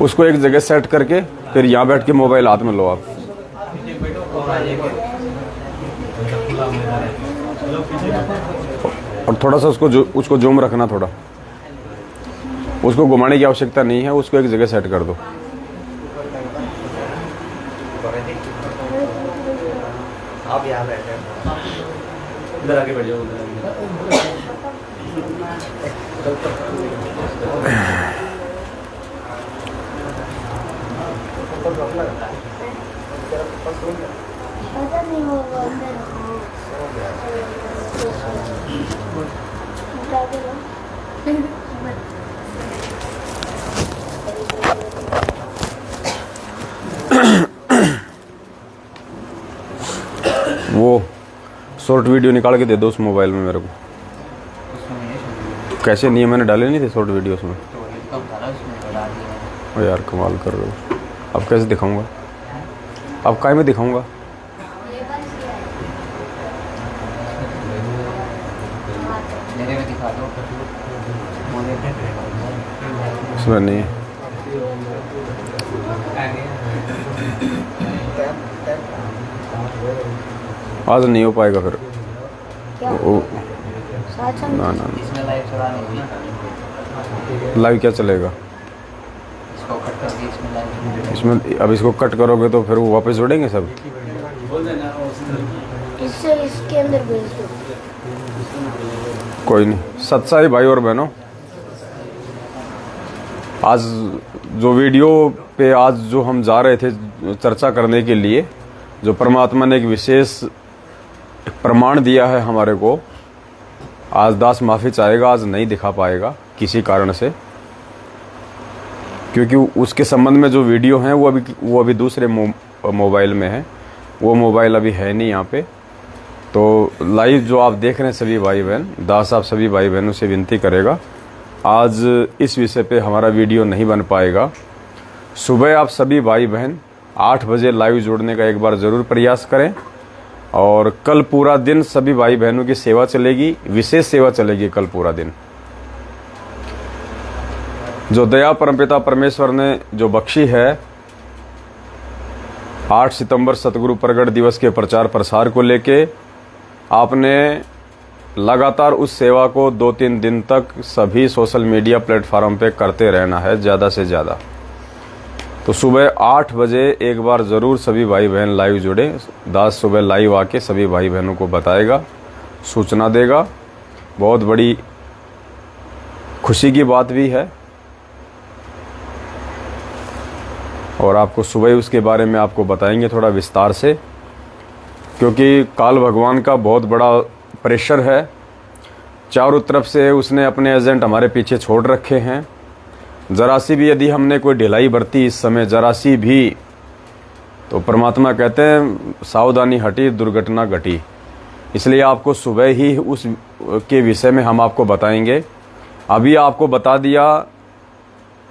A: उसको एक जगह सेट करके फिर यहाँ बैठ के मोबाइल हाथ में लो आप। और थोड़ा सा उसको जूम रखना, थोड़ा उसको घुमाने की आवश्यकता नहीं है, उसको एक जगह सेट कर दो।
F: आप यहाँ बैठे
D: इधर आके बैठ जाओ।
E: पता नहीं होगा
A: वो शॉर्ट वीडियो निकाल के दे दो उस मोबाइल में मेरे को। कैसे नहीं है, मैंने डाले नहीं थे शॉर्ट वीडियो उसमें। ओ यार कमाल कर रहे हो, अब कैसे दिखाऊंगा, अब काय में दिखाऊंगा? उसमें नहीं है। आज नहीं हो पाएगा फिर ना ना,
F: इसमें लाइव चला नहीं,
A: लाइव क्या चलेगा
F: इसको कट करके इसमें लाइव,
A: इसमें? अब इसको कट करोगे तो फिर वो वापस जोड़ेंगे सब।
E: इससे इसके अंदर भेज दो।
A: कोई नहीं। सत्साई भाई और बहनों, आज जो वीडियो पे आज जो हम जा रहे थे चर्चा करने के लिए, जो परमात्मा ने एक विशेष प्रमाण दिया है हमारे को, आज दास माफ़ी चाहेगा, आज नहीं दिखा पाएगा किसी कारण से, क्योंकि उसके संबंध में जो वीडियो हैं वो अभी दूसरे मोबाइल में है, वो मोबाइल अभी है नहीं यहाँ पे। तो लाइव जो आप देख रहे हैं सभी भाई बहन, दास आप सभी भाई बहनों से विनती करेगा, आज इस विषय पे हमारा वीडियो नहीं बन पाएगा। सुबह आप सभी भाई बहन 8 बजे लाइव जोड़ने का एक बार ज़रूर प्रयास करें, और कल पूरा दिन सभी भाई बहनों की सेवा चलेगी, विशेष सेवा चलेगी कल पूरा दिन। जो दया परमपिता परमेश्वर ने जो बख्शी है, 8 सितंबर सतगुरु प्रगट दिवस के प्रचार प्रसार को लेके आपने लगातार उस सेवा को 2-3 दिन तक सभी सोशल मीडिया प्लेटफॉर्म पे करते रहना है, ज़्यादा से ज़्यादा। तो सुबह 8 बजे एक बार ज़रूर सभी भाई बहन लाइव जुड़े। दास सुबह लाइव आके सभी भाई बहनों को बताएगा, सूचना देगा। बहुत बड़ी खुशी की बात भी है, और आपको सुबह उसके बारे में आपको बताएंगे थोड़ा विस्तार से, क्योंकि काल भगवान का बहुत बड़ा प्रेशर है। चारों तरफ से उसने अपने एजेंट हमारे पीछे छोड़ रखे हैं। जरा सी भी यदि हमने कोई ढिलाई बरती इस समय, जरा सी भी, तो परमात्मा कहते हैं सावधानी हटी दुर्घटना घटी। इसलिए आपको सुबह ही उस के विषय में हम आपको बताएंगे। अभी आपको बता दिया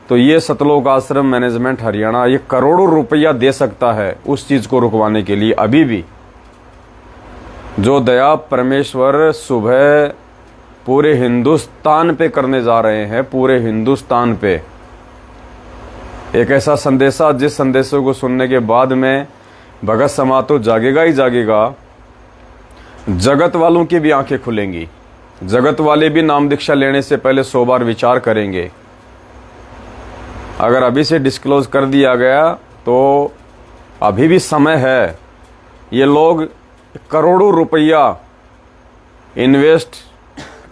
A: तो ये सतलोक आश्रम मैनेजमेंट हरियाणा ये करोड़ों रुपया दे सकता है उस चीज को रुकवाने के लिए। अभी भी जो दया परमेश्वर सुबह पूरे हिंदुस्तान पे करने जा रहे हैं, पूरे हिंदुस्तान पे एक ऐसा संदेशा, जिस संदेशों को सुनने के बाद में भगत समाज तो जागेगा ही जागेगा, जगत वालों की भी आंखें खुलेंगी। जगत वाले भी नाम दीक्षा लेने से पहले 100 बार विचार करेंगे। अगर अभी से डिस्क्लोज कर दिया गया तो अभी भी समय है। ये लोग करोड़ों रुपया इन्वेस्ट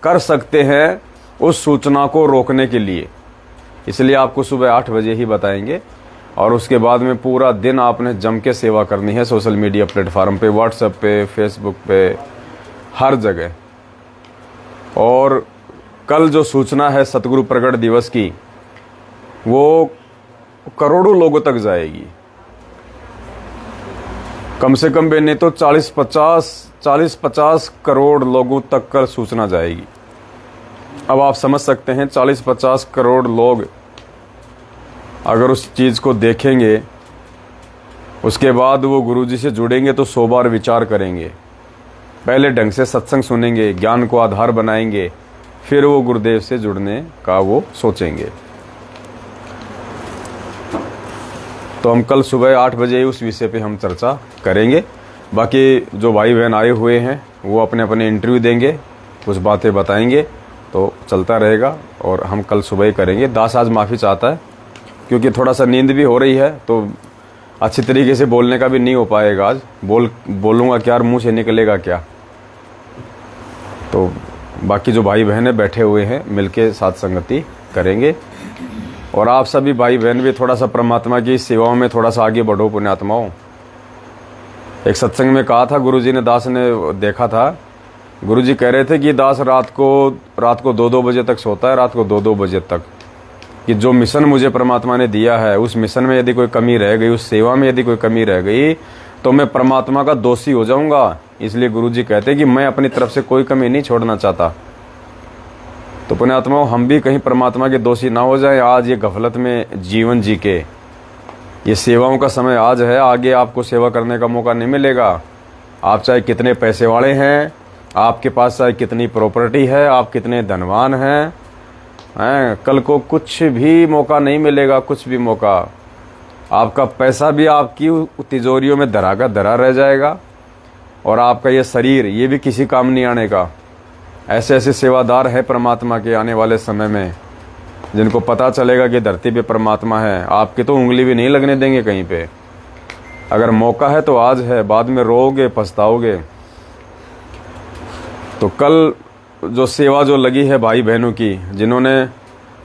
A: कर सकते हैं उस सूचना को रोकने के लिए। इसलिए आपको सुबह 8 बजे ही बताएंगे, और उसके बाद में पूरा दिन आपने जम के सेवा करनी है सोशल मीडिया प्लेटफॉर्म पे, व्हाट्सएप पे, फेसबुक पे, हर जगह। और कल जो सूचना है सतगुरु प्रगट दिवस की, वो करोड़ों लोगों तक जाएगी। कम से कम भी नहीं तो 40-50 करोड़ लोगों तक कल सूचना जाएगी। अब आप समझ सकते हैं 40-50 करोड़ लोग अगर उस चीज़ को देखेंगे, उसके बाद वो गुरुजी से जुड़ेंगे तो 100 बार विचार करेंगे। पहले ढंग से सत्संग सुनेंगे, ज्ञान को आधार बनाएंगे, फिर वो गुरुदेव से जुड़ने का वो सोचेंगे। तो हम कल सुबह 8 बजे उस विषय पे हम चर्चा करेंगे। बाकी जो भाई बहन आए हुए हैं वो अपने अपने इंटरव्यू देंगे, कुछ बातें बताएंगे, तो चलता रहेगा और हम कल सुबह ही करेंगे। दास आज माफ़ी चाहता है क्योंकि थोड़ा सा नींद भी हो रही है, तो अच्छी तरीके से बोलने का भी नहीं हो पाएगा। आज बोलूँगा क्या और मुँह से निकलेगा क्या। तो बाकी जो भाई बहन है बैठे हुए हैं, मिलके साथ संगति करेंगे। और आप सभी भाई बहन भी थोड़ा सा परमात्मा की सेवाओं में थोड़ा सा आगे बढ़ो पुण्यात्माओं। एक सत्संग में कहा था गुरुजी ने, दास ने देखा था, गुरुजी कह रहे थे कि दास रात को 2-2 बजे तक सोता है, रात को 2-2 बजे तक, कि जो मिशन मुझे परमात्मा ने दिया है उस मिशन में यदि कोई कमी रह गई, उस सेवा में यदि कोई कमी रह गई तो मैं परमात्मा का दोषी हो जाऊंगा। इसलिए गुरुजी कहते हैं कि मैं अपनी तरफ से कोई कमी नहीं छोड़ना चाहता। तो पुण्यात्माओं, हम भी कहीं परमात्मा के दोषी ना हो जाए। आज ये गफलत में जीवन जी के, ये सेवाओं का समय आज है, आगे आपको सेवा करने का मौका नहीं मिलेगा। आप चाहे कितने पैसे वाले हैं, आपके पास चाहे कितनी प्रॉपर्टी है, आप कितने धनवान हैं, कल को कुछ भी मौका नहीं मिलेगा। कुछ भी मौका, आपका पैसा भी आपकी तिजोरियों में धरा रह जाएगा, और आपका ये शरीर ये भी किसी काम नहीं आने का। ऐसे ऐसे सेवादार हैं परमात्मा के आने वाले समय में, जिनको पता चलेगा कि धरती पे परमात्मा है, आपकी तो उंगली भी नहीं लगने देंगे कहीं पे। अगर मौका है तो आज है, बाद में रोओगे पछताओगे। तो कल जो सेवा जो लगी है भाई बहनों की,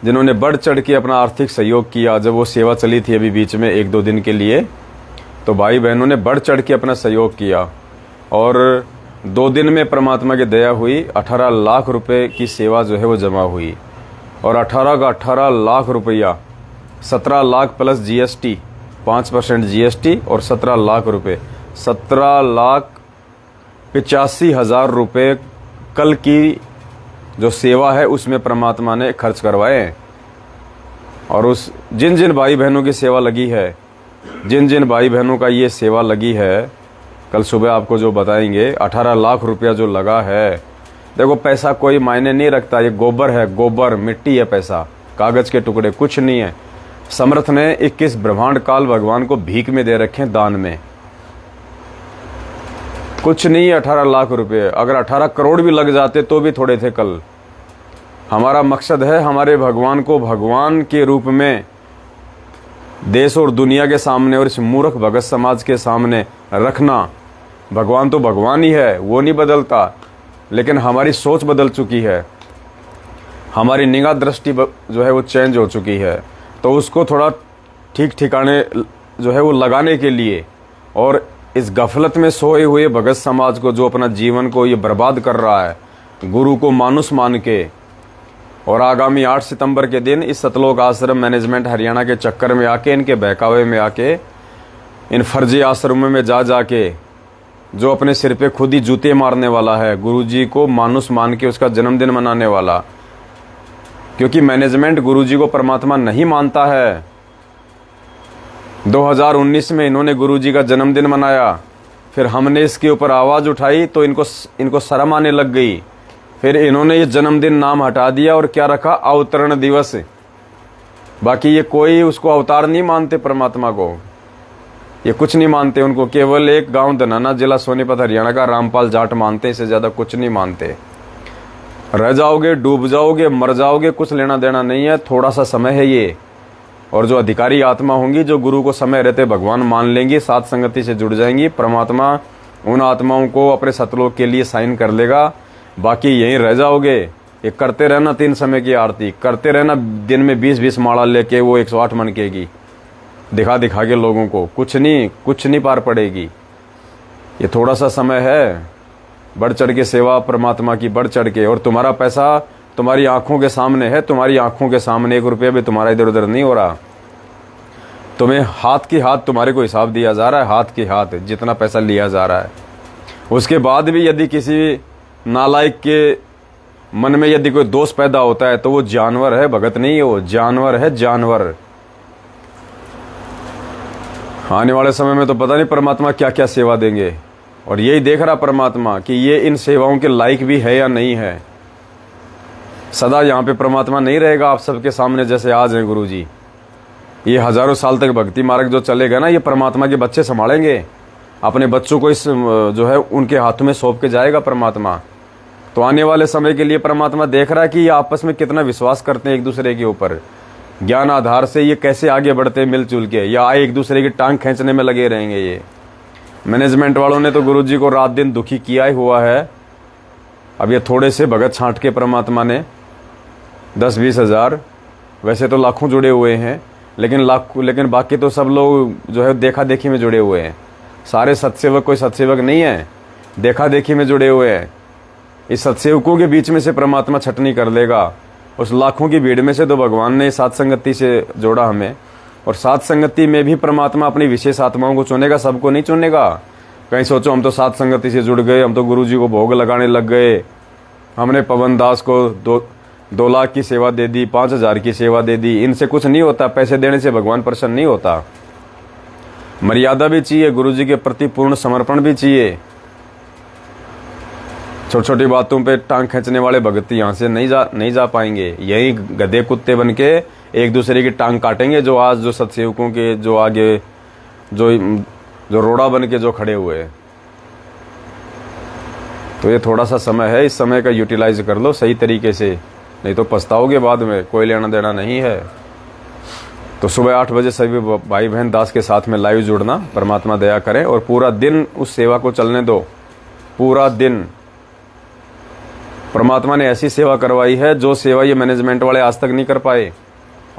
A: जिन्होंने बढ़ चढ़ के अपना आर्थिक सहयोग किया, जब वो सेवा चली थी अभी बीच में 1-2 दिन के लिए, तो भाई बहनों ने बढ़ चढ़ के अपना सहयोग किया और 2 दिन में परमात्मा की दया हुई, 18 लाख रुपए की सेवा जो है वो जमा हुई। और 18 का 18 लाख रुपया, 17 लाख प्लस जीएसटी, 5% जीएसटी और 17 लाख रुपए, 17,85,000 रुपये कल की जो सेवा है उसमें परमात्मा ने खर्च करवाए हैं। और उस जिन जिन भाई बहनों की सेवा लगी है, जिन जिन भाई बहनों का ये सेवा लगी है, कल सुबह आपको जो बताएंगे, 18 लाख रुपया जो लगा है। देखो पैसा कोई मायने नहीं रखता, ये गोबर है, गोबर मिट्टी है, पैसा कागज के टुकड़े कुछ नहीं है। समर्थ ने 21 ब्रह्मांड काल भगवान को भीख में दे रखे हैं, दान में। कुछ नहीं है 18 लाख रुपए। अगर 18 करोड़ भी लग जाते तो भी थोड़े थे कल। हमारा मकसद है हमारे भगवान को भगवान के रूप में देश और दुनिया के सामने और इस मूर्ख भगत समाज के सामने रखना। भगवान तो भगवान ही है, वो नहीं बदलता, लेकिन हमारी सोच बदल चुकी है, हमारी निगाह दृष्टि जो है वो चेंज हो चुकी है। तो उसको थोड़ा ठीक ठिकाने जो है वो लगाने के लिए, और इस गफलत में सोए हुए भगत समाज को जो अपना जीवन को ये बर्बाद कर रहा है, गुरु को मानुस मान के, और आगामी 8 सितंबर के दिन इस सतलोक आश्रम मैनेजमेंट हरियाणा के चक्कर में आके, इनके बहकावे में आके, इन फर्जी आश्रमों में जा जाके जो अपने सिर पे खुद ही जूते मारने वाला है, गुरुजी को मानुस मान के उसका जन्मदिन मनाने वाला, क्योंकि मैनेजमेंट गुरुजी को परमात्मा नहीं मानता है। 2019 में इन्होंने गुरुजी का जन्मदिन मनाया, फिर हमने इसके ऊपर आवाज़ उठाई तो इनको शर्म आने लग गई। फिर इन्होंने ये जन्मदिन नाम हटा दिया और क्या रखा, अवतरण दिवस। बाकी ये कोई उसको अवतार नहीं मानते, परमात्मा को ये कुछ नहीं मानते। उनको केवल एक गांव धनाना, जिला सोनीपत हरियाणा का रामपाल जाट मानते, इससे ज़्यादा कुछ नहीं मानते। रह जाओगे, डूब जाओगे, मर जाओगे, कुछ लेना देना नहीं है, थोड़ा सा समय है ये। और जो अधिकारी आत्मा होंगी, जो गुरु को समय रहते भगवान मान लेंगी, साथ संगति से जुड़ जाएंगी, परमात्मा उन आत्माओं को अपने सतलोक के लिए साइन कर लेगा। बाकी यहीं रह जाओगे। ये करते रहना 3 समय की आरती, करते रहना दिन में 20-20 माला लेके, वो 108 मनकेगी, दिखा दिखा के लोगों को, कुछ नहीं पार पड़ेगी। ये थोड़ा सा समय है, बढ़ चढ़ के सेवा परमात्मा की, बढ़ चढ़ के। और तुम्हारा पैसा तुम्हारी आंखों के सामने है, तुम्हारी आंखों के सामने 1 रुपया भी तुम्हारा इधर उधर नहीं हो रहा। तुम्हें हाथ की हाथ तुम्हारे को हिसाब दिया जा रहा है, हाथ की हाथ जितना पैसा लिया जा रहा है। उसके बाद भी यदि किसी नालायक के मन में यदि कोई दोष पैदा होता है तो वो जानवर है, भगत नहीं है, वो जानवर है, जानवर। आने वाले समय में तो पता नहीं परमात्मा क्या क्या सेवा देंगे, और यही देख रहा परमात्मा कि ये इन सेवाओं के लायक भी है या नहीं है। सदा यहाँ पे परमात्मा नहीं रहेगा आप सबके सामने जैसे आज हैं गुरुजी। ये हजारों साल तक भक्ति मार्ग जो चलेगा ना, ये परमात्मा के बच्चे संभालेंगे। अपने बच्चों को इस जो है उनके हाथों में सौंप के जाएगा परमात्मा। तो आने वाले समय के लिए परमात्मा देख रहा है कि ये आपस में कितना विश्वास करते हैं एक दूसरे के ऊपर, ज्ञान आधार से ये कैसे आगे बढ़ते हैं मिलजुल के, या एक दूसरे की टांग खींचने में लगे रहेंगे। ये मैनेजमेंट वालों ने तो गुरुजी को रात दिन दुखी किया ही हुआ है। अब ये थोड़े से भगत छांट के परमात्मा ने 10-20 हज़ार, वैसे तो लाखों जुड़े हुए हैं, लेकिन बाकी तो सब लोग जो है देखा देखी में जुड़े हुए हैं। सारे सत्सेवक कोई सत्सेवक नहीं है, देखा देखी में जुड़े हुए हैं। इस सत्सेवकों के बीच में से परमात्मा छटनी कर लेगा। उस लाखों की भीड़ में से तो भगवान ने सात संगति से जोड़ा हमें, और सात संगति में भी परमात्मा अपनी विशेष आत्माओं को चुनेगा, सबको नहीं चुनेगा। कहीं सोचो हम तो सात संगति से जुड़ गए, हम तो गुरुजी को भोग लगाने लग गए, हमने पवन दास को 2 लाख की सेवा दे दी, 5,000 की सेवा दे दी। इनसे कुछ नहीं होता, पैसे देने से भगवान प्रसन्न नहीं होता। मर्यादा भी चाहिए, गुरुजी के प्रति पूर्ण समर्पण भी चाहिए। छोटी छोटी बातों पे टांग खींचने वाले भगत यहाँ से नहीं जा पाएंगे। यही गधे कुत्ते बन के एक दूसरे की टांग काटेंगे, जो आज जो सत्सेवकों के जो आगे जो रोड़ा बन के जो खड़े हुए हैं। तो ये थोड़ा सा समय है, इस समय का यूटिलाइज कर लो सही तरीके से, नहीं तो पछताओगे बाद में, कोई लेना देना नहीं है। तो सुबह 8 बजे सभी भाई बहन दास के साथ में लाइव जुड़ना, परमात्मा दया करें, और पूरा दिन उस सेवा को चलने दो, पूरा दिन। परमात्मा ने ऐसी सेवा करवाई है जो सेवा ये मैनेजमेंट वाले आज तक नहीं कर पाए,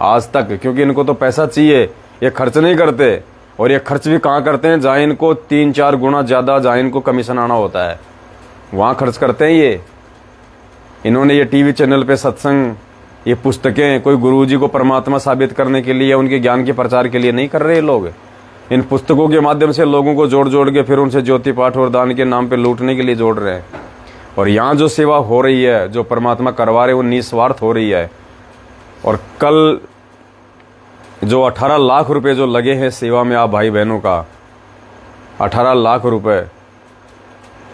A: आज तक, क्योंकि इनको तो पैसा चाहिए, ये खर्च नहीं करते। और ये खर्च भी कहाँ करते हैं, जहाँ इनको 3-4 गुना ज़्यादा, जहाँ इनको कमीशन आना होता है वहाँ खर्च करते हैं ये। इन्होंने ये टीवी चैनल पे सत्संग, ये पुस्तकें कोई गुरुजी को परमात्मा साबित करने के लिए या उनके ज्ञान के प्रचार के लिए नहीं कर रहे लोग। इन पुस्तकों के माध्यम से लोगों को जोड़ जोड़ के फिर उनसे ज्योति पाठ और दान के नाम पे लूटने के लिए जोड़ रहे हैं। और यहाँ जो सेवा हो रही है, जो परमात्मा करवा रहे, वो निस्वार्थ हो रही है। और कल जो 18 लाख रुपए जो लगे हैं सेवा में आप भाई बहनों का, 18 लाख रुपए,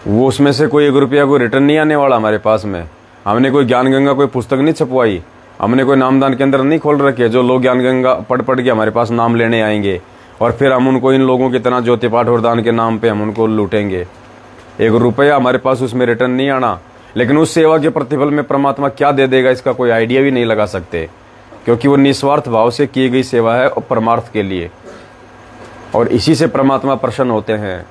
A: वो उसमें से कोई 1 रुपया कोई रिटर्न नहीं आने वाला हमारे पास में। हमने कोई ज्ञान गंगा कोई पुस्तक नहीं छपवाई, हमने कोई नामदान केंद्र नहीं खोल रखे जो लोग ज्ञान गंगा पढ़ पढ़ के हमारे पास नाम लेने आएंगे और फिर हम उनको इन लोगों की तरह ज्योति पाठ और दान के नाम पे हम उनको लूटेंगे। 1 रुपया हमारे पास उसमें रिटर्न नहीं आना, लेकिन उस सेवा के प्रतिफल में परमात्मा क्या दे देगा इसका कोई आइडिया भी नहीं लगा सकते, क्योंकि वो निस्वार्थ भाव से की गई सेवा है और परमार्थ के लिए, और इसी से परमात्मा प्रसन्न होते हैं।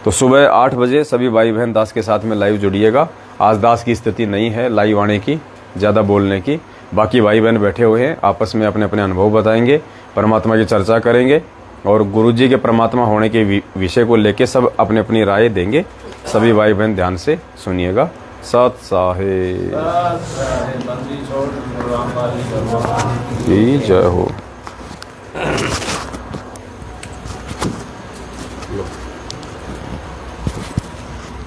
A: तो सुबह 8 बजे सभी भाई बहन दास के साथ में लाइव जुड़िएगा। आज दास की स्थिति नहीं है लाइव आने की, ज़्यादा बोलने की। बाकी भाई बहन बैठे हुए हैं, आपस में अपने अपने अनुभव बताएंगे, परमात्मा की चर्चा करेंगे और गुरुजी के परमात्मा होने के विषय को लेके सब अपनी अपनी राय देंगे। सभी भाई बहन ध्यान से सुनिएगा। सत साहेब की जय हो।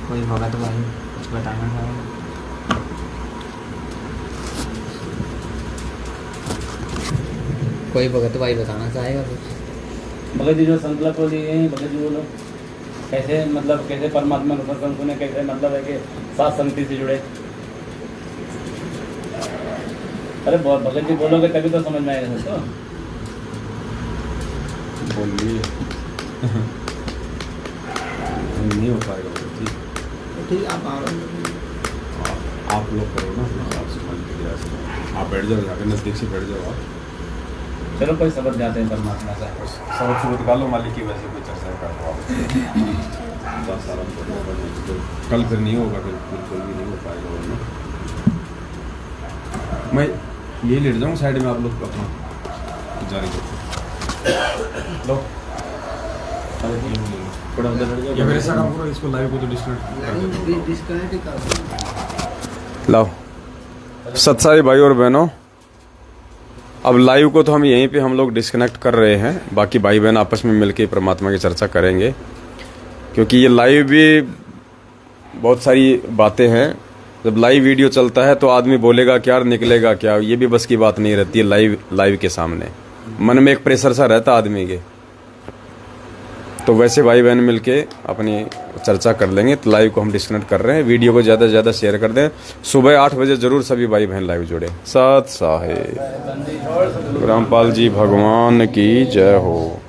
F: कोई भगत भाई कुछ बताना चाहेंगे? कोई भगत भाई बताना चाहेगा कुछ?
D: भगत जी जो संकल्प लिए हैं, भगत जी बोलो कैसे, मतलब कैसे परमात्मा का सत्संग सुने, कैसे मतलब है कि साथ संगति से जुड़े। अरे भगत जी बोलोगे तभी तो समझ में आएगा सबको।
A: बोलिए नहीं हो पाएगा जी।
B: ठीक, आप
A: आप लोग करो ना, आप समझ के आप बैठ जाओ, जाकर नजदीक से बैठ जाओ आप।
D: चलो कोई शब्द जाते हैं परमात्मा से,
A: सबक सुबह निकालो मालिक की, वैसे कोई चर्चा कर रहा कल फिर नहीं होगा, फिर बिल्कुल भी नहीं हो पाएगा। वरना मैं ये लेट जाऊँ साइड में, आप लोग अपना जारी करो लो। या फिर ऐसा काम करो, इसको लाइव को तो डिस्कनेक्ट कर लाओ। सत्साई भाई और बहनों, अब लाइव को तो हम यहीं पे हम लोग डिस्कनेक्ट कर रहे हैं, बाकी भाई बहन आपस में मिलके परमात्मा की चर्चा करेंगे, क्योंकि ये लाइव भी बहुत सारी बातें हैं। जब लाइव वीडियो चलता है तो आदमी बोलेगा क्या, निकलेगा क्या, ये भी बस की बात नहीं रहती है। लाइव के सामने मन में एक प्रेशर सा रहता आदमी के। तो वैसे भाई बहन मिलके अपनी चर्चा कर लेंगे। तो लाइव को हम डिस्कनेक्ट कर रहे हैं, वीडियो को ज़्यादा से ज़्यादा शेयर कर दें। सुबह 8 बजे ज़रूर सभी भाई बहन लाइव जुड़े। सत साहेब रामपाल जी भगवान की जय हो।